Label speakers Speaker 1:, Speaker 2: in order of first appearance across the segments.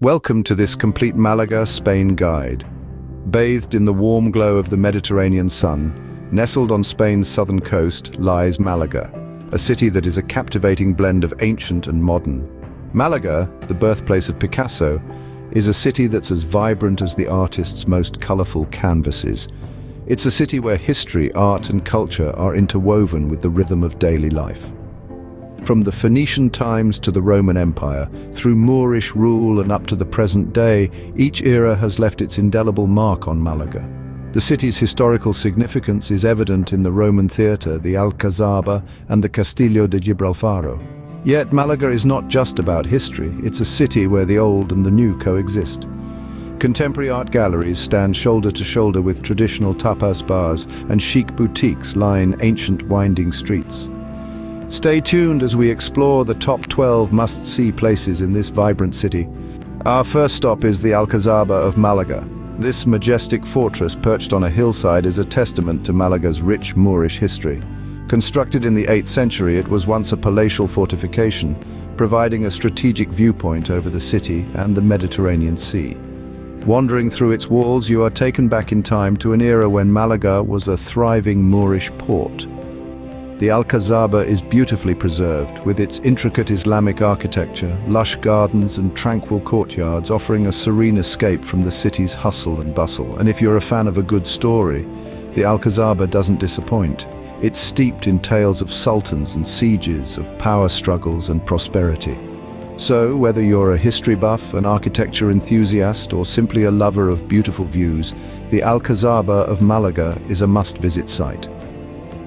Speaker 1: Welcome to this complete Malaga, Spain guide. Bathed in the warm glow of the Mediterranean sun, nestled on Spain's southern coast lies Malaga, a city that is a captivating blend of ancient and modern. Malaga, the birthplace of Picasso, is a city that's as vibrant as the artist's most colorful canvases. It's a city where history, art and culture are interwoven with the rhythm of daily life. From the Phoenician times to the Roman Empire, through Moorish rule and up to the present day, each era has left its indelible mark on Malaga. The city's historical significance is evident in the Roman theatre, the Alcazaba and the Castillo de Gibralfaro. Yet Malaga is not just about history, it's a city where the old and the new coexist. Contemporary art galleries stand shoulder to shoulder with traditional tapas bars, and chic boutiques line ancient winding streets. Stay tuned as we explore the top 12 must-see places in this vibrant city. Our first stop is the Alcazaba of Malaga. This majestic fortress perched on a hillside is a testament to Malaga's rich Moorish history. Constructed in the 8th century, it was once a palatial fortification, providing a strategic viewpoint over the city and the Mediterranean Sea. Wandering through its walls, you are taken back in time to an era when Malaga was a thriving Moorish port. The Alcazaba is beautifully preserved, with its intricate Islamic architecture, lush gardens and tranquil courtyards offering a serene escape from the city's hustle and bustle. And if you're a fan of a good story, the Alcazaba doesn't disappoint. It's steeped in tales of sultans and sieges, of power struggles and prosperity. So, whether you're a history buff, an architecture enthusiast, or simply a lover of beautiful views, the Alcazaba of Malaga is a must-visit site.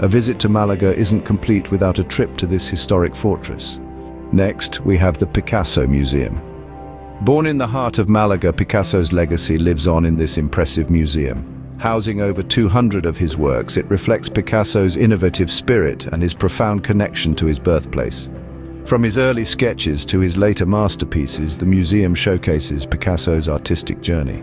Speaker 1: A visit to Malaga isn't complete without a trip to this historic fortress. Next, we have the Picasso Museum. Born in the heart of Malaga, Picasso's legacy lives on in this impressive museum. Housing over 200 of his works, it reflects Picasso's innovative spirit and his profound connection to his birthplace. From his early sketches to his later masterpieces, the museum showcases Picasso's artistic journey.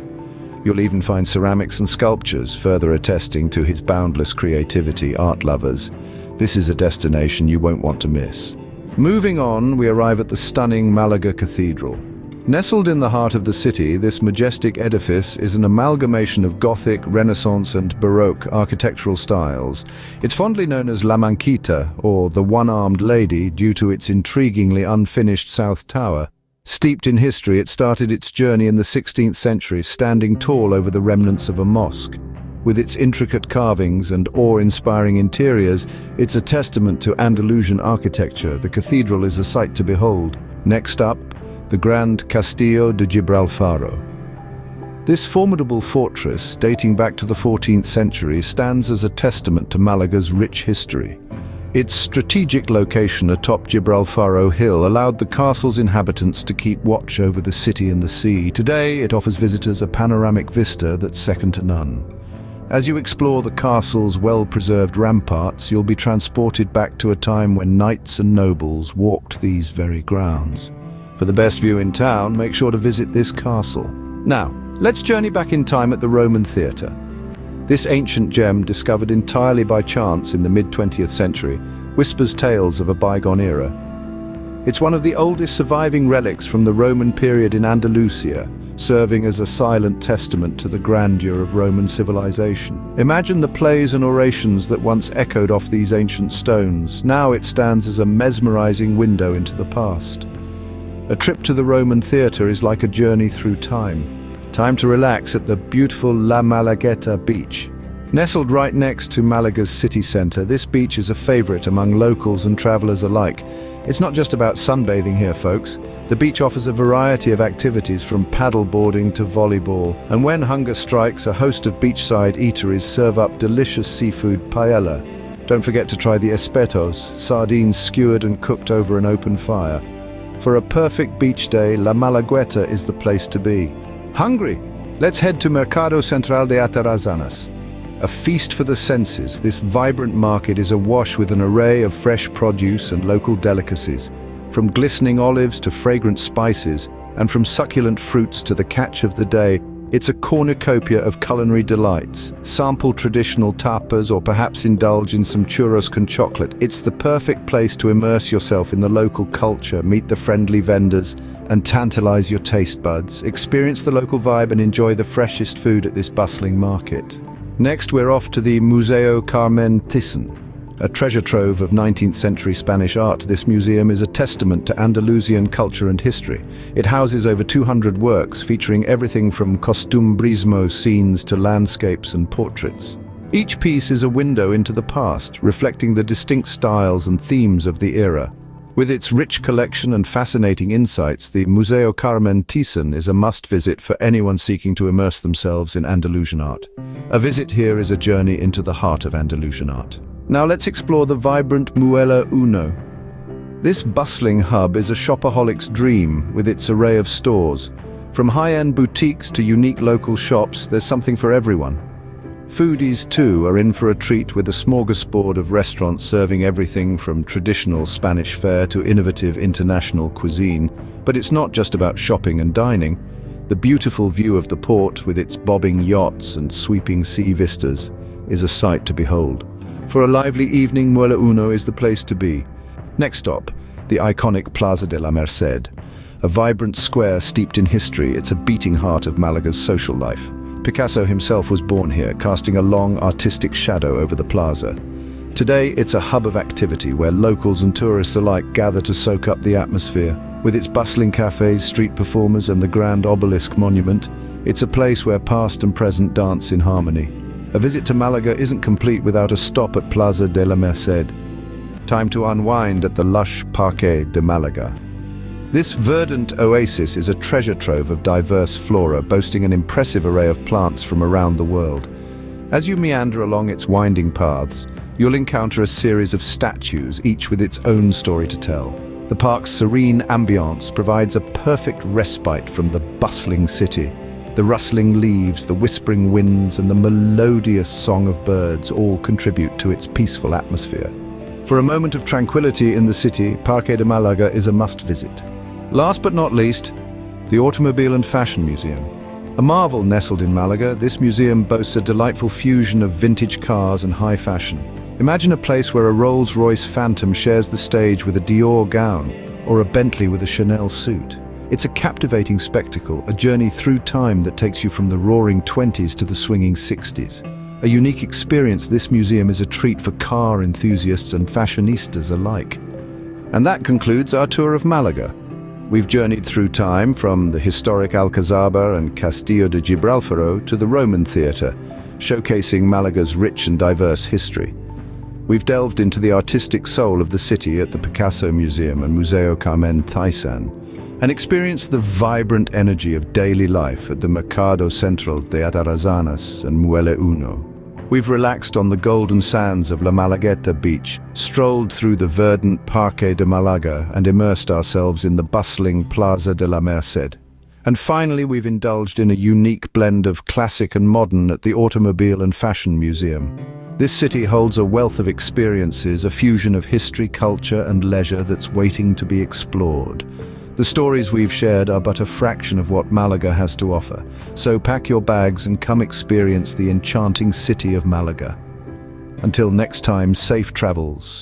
Speaker 1: You'll even find ceramics and sculptures, further attesting to his boundless creativity. Art lovers, this is a destination you won't want to miss. Moving on, we arrive at the stunning Malaga Cathedral. Nestled in the heart of the city, this majestic edifice is an amalgamation of Gothic, Renaissance and Baroque architectural styles. It's fondly known as La Manquita, or the One-Armed Lady, due to its intriguingly unfinished south tower. Steeped in history, it started its journey in the 16th century, standing tall over the remnants of a mosque. With its intricate carvings and awe-inspiring interiors, it's a testament to Andalusian architecture. The cathedral is a sight to behold. Next up, the Grand Castillo de Gibralfaro. This formidable fortress, dating back to the 14th century, stands as a testament to Malaga's rich history. Its strategic location atop Gibralfaro Hill allowed the castle's inhabitants to keep watch over the city and the sea. Today, it offers visitors a panoramic vista that's second to none. As you explore the castle's well-preserved ramparts, you'll be transported back to a time when knights and nobles walked these very grounds. For the best view in town, make sure to visit this castle. Now, let's journey back in time at the Roman theatre. This ancient gem, discovered entirely by chance in the mid-20th century, whispers tales of a bygone era. It's one of the oldest surviving relics from the Roman period in Andalusia, serving as a silent testament to the grandeur of Roman civilization. Imagine the plays and orations that once echoed off these ancient stones. Now it stands as a mesmerizing window into the past. A trip to the Roman theatre is like a journey through time. Time to relax at the beautiful La Malagueta Beach. Nestled right next to Malaga's city centre, this beach is a favourite among locals and travellers alike. It's not just about sunbathing here, folks. The beach offers a variety of activities from paddleboarding to volleyball. And when hunger strikes, a host of beachside eateries serve up delicious seafood paella. Don't forget to try the espetos, sardines skewered and cooked over an open fire. For a perfect beach day, La Malagueta is the place to be. Hungry? Let's head to Mercado Central de Atarazanas. A feast for the senses, this vibrant market is awash with an array of fresh produce and local delicacies. From glistening olives to fragrant spices, and from succulent fruits to the catch of the day, it's a cornucopia of culinary delights. Sample traditional tapas or perhaps indulge in some churros con chocolate. It's the perfect place to immerse yourself in the local culture, meet the friendly vendors, and tantalize your taste buds. Experience the local vibe and enjoy the freshest food at this bustling market. Next, we're off to the Museo Carmen Thyssen, a treasure trove of 19th century Spanish art. This museum is a testament to Andalusian culture and history. It houses over 200 works featuring everything from costumbrismo scenes to landscapes and portraits. Each piece is a window into the past, reflecting the distinct styles and themes of the era. With its rich collection and fascinating insights, the Museo Carmen Thyssen is a must-visit for anyone seeking to immerse themselves in Andalusian art. A visit here is a journey into the heart of Andalusian art. Now let's explore the vibrant Muelle Uno. This bustling hub is a shopaholic's dream with its array of stores. From high-end boutiques to unique local shops, there's something for everyone. Foodies, too, are in for a treat with a smorgasbord of restaurants serving everything from traditional Spanish fare to innovative international cuisine. But it's not just about shopping and dining. The beautiful view of the port, with its bobbing yachts and sweeping sea vistas, is a sight to behold. For a lively evening, Muelle Uno is the place to be. Next stop, the iconic Plaza de la Merced. A vibrant square steeped in history, it's a beating heart of Malaga's social life. Picasso himself was born here, casting a long artistic shadow over the plaza. Today, it's a hub of activity where locals and tourists alike gather to soak up the atmosphere. With its bustling cafes, street performers, and the grand obelisk monument, it's a place where past and present dance in harmony. A visit to Malaga isn't complete without a stop at Plaza de la Merced. Time to unwind at the lush Parque de Malaga. This verdant oasis is a treasure trove of diverse flora, boasting an impressive array of plants from around the world. As you meander along its winding paths, you'll encounter a series of statues, each with its own story to tell. The park's serene ambience provides a perfect respite from the bustling city. The rustling leaves, the whispering winds, and the melodious song of birds all contribute to its peaceful atmosphere. For a moment of tranquility in the city, Parque de Malaga is a must-visit. Last but not least, the Automobile and Fashion Museum. A marvel nestled in Malaga, this museum boasts a delightful fusion of vintage cars and high fashion. Imagine a place where a Rolls-Royce Phantom shares the stage with a Dior gown, or a Bentley with a Chanel suit. It's a captivating spectacle, a journey through time that takes you from the roaring 20s to the swinging 60s. A unique experience, this museum is a treat for car enthusiasts and fashionistas alike. And that concludes our tour of Malaga. We've journeyed through time from the historic Alcazaba and Castillo de Gibralfaro to the Roman theatre, showcasing Malaga's rich and diverse history. We've delved into the artistic soul of the city at the Picasso Museum and Museo Carmen Thyssen, and experienced the vibrant energy of daily life at the Mercado Central de Atarazanas and Muelle Uno. We've relaxed on the golden sands of La Malagueta Beach, strolled through the verdant Parque de Malaga, and immersed ourselves in the bustling Plaza de la Merced. And finally, we've indulged in a unique blend of classic and modern at the Automobile and Fashion Museum. This city holds a wealth of experiences, a fusion of history, culture, and leisure that's waiting to be explored. The stories we've shared are but a fraction of what Malaga has to offer, so pack your bags and come experience the enchanting city of Malaga. Until next time, safe travels.